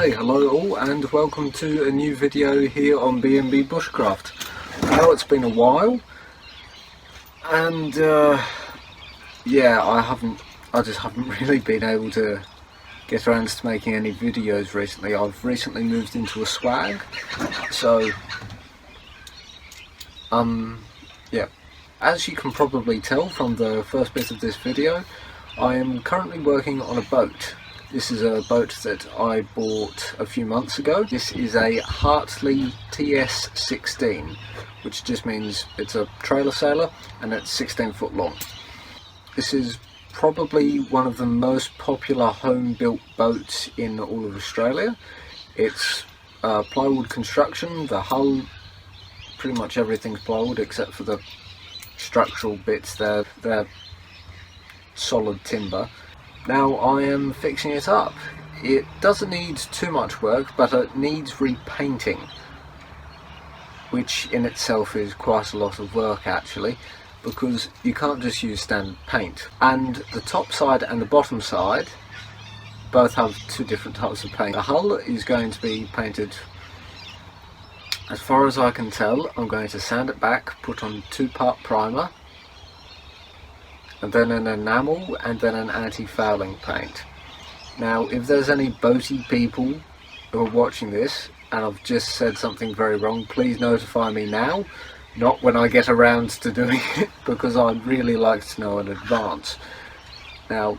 Okay, hello all and welcome to a new video here on B&B Bushcraft. I know it's been a while and yeah, I just haven't really been able to get around to making any videos recently. I've recently moved into a swag, so yeah, as you can probably tell from the first bit of this video, I am currently working on a boat. This is a boat that I bought a few months ago. This is a Hartley TS 16, which just means it's a trailer sailor and it's 16 foot long. This is probably one of the most popular home built boats in all of Australia. It's plywood construction. The hull, pretty much everything's plywood except for the structural bits. They're solid timber. Now I am fixing it up. It doesn't need too much work, but it needs repainting, which in itself is quite a lot of work actually, because you can't just use standard paint. And the top side and the bottom side both have two different types of paint. The hull is going to be painted, as far as I can tell, I'm going to sand it back, put on 2-part primer, and then an enamel, and then an anti-fouling paint. Now if there's any boaty people who are watching this and I've just said something very wrong, please notify me now, not when I get around to doing it, because I'd really like to know in advance. Now,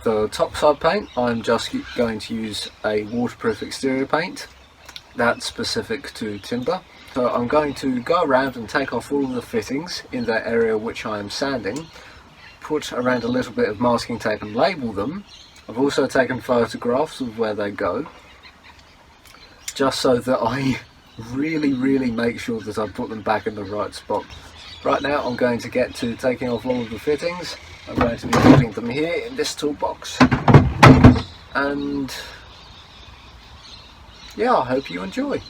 the topside paint, I'm just going to use a waterproof exterior paint that's specific to timber. So I'm going to go around and take off all of the fittings in that area which I am sanding, put around a little bit of masking tape and label them. I've also taken photographs of where they go, just so that I really make sure that I put them back in the right spot. Right now I'm going to get to taking off all of the fittings. I'm going to be putting them here in this toolbox, and yeah, I hope you enjoy.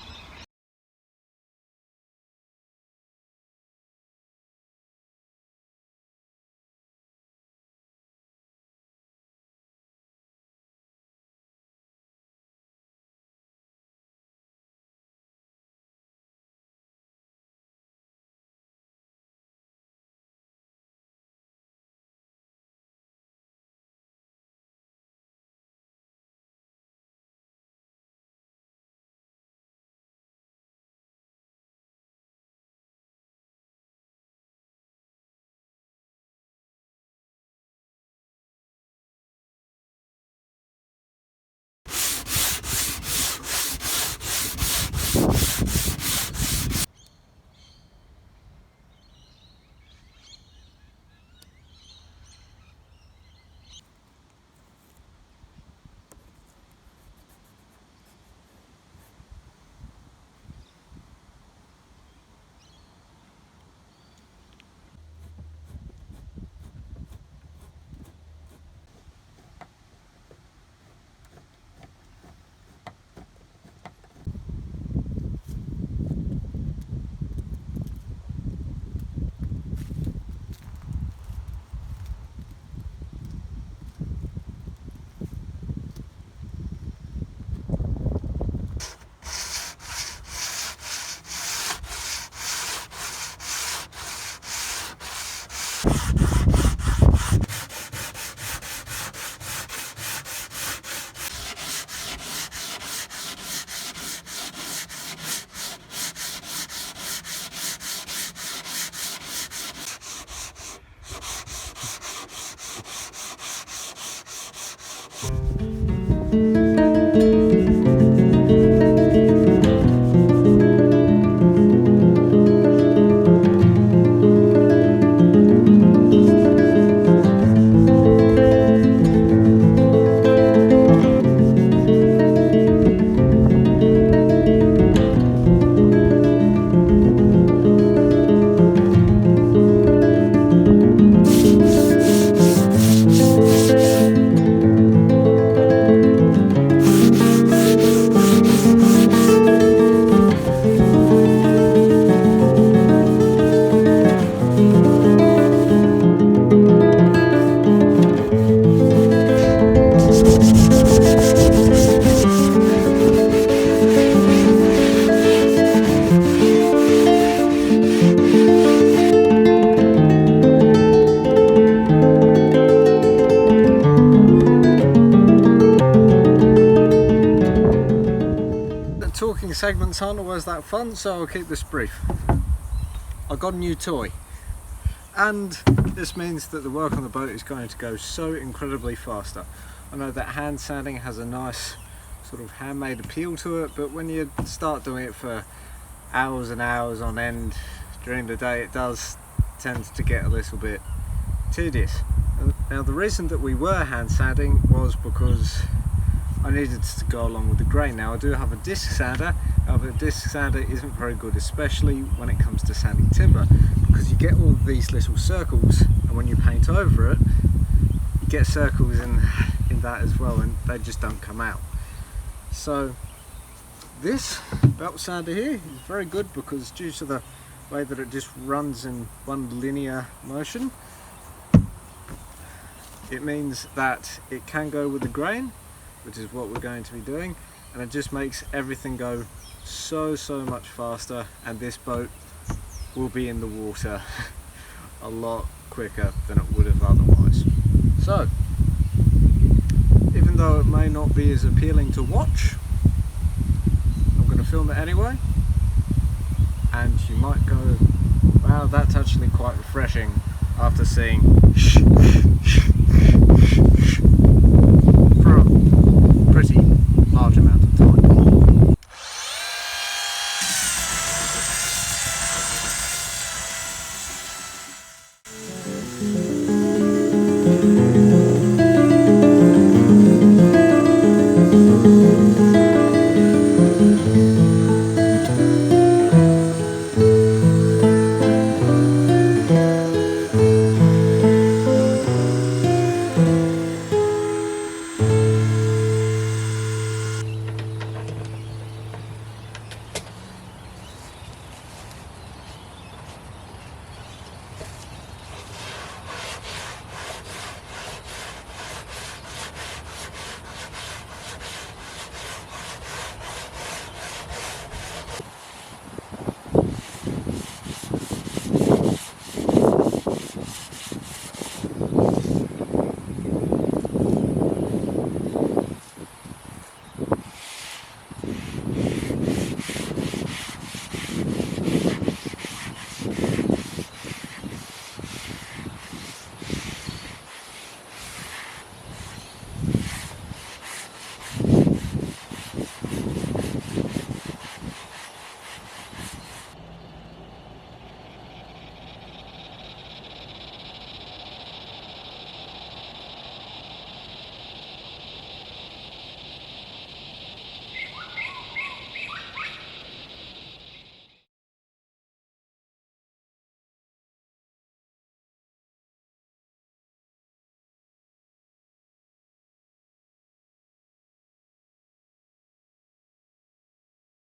Talking segments aren't always that fun, so I'll keep this brief. I got a new toy, and this means that the work on the boat is going to go so incredibly faster. I know that hand sanding has a nice sort of handmade appeal to it, but when you start doing it for hours and hours on end during the day, it does tend to get a little bit tedious. Now, the reason that we were hand sanding was because I needed to go along with the grain. Now, I do have a disc sander, however the disc sander isn't very good, especially when it comes to sanding timber, because you get all of these little circles, and when you paint over it, you get circles in that as well, and they just don't come out. So this belt sander here is very good, because due to the way that it just runs in one linear motion, it means that it can go with the grain, which is what we're going to be doing, and it just makes everything go so much faster, and this boat will be in the water a lot quicker than it would have otherwise. So, even though it may not be as appealing to watch, film it anyway. And you might go, wow, that's actually quite refreshing after seeing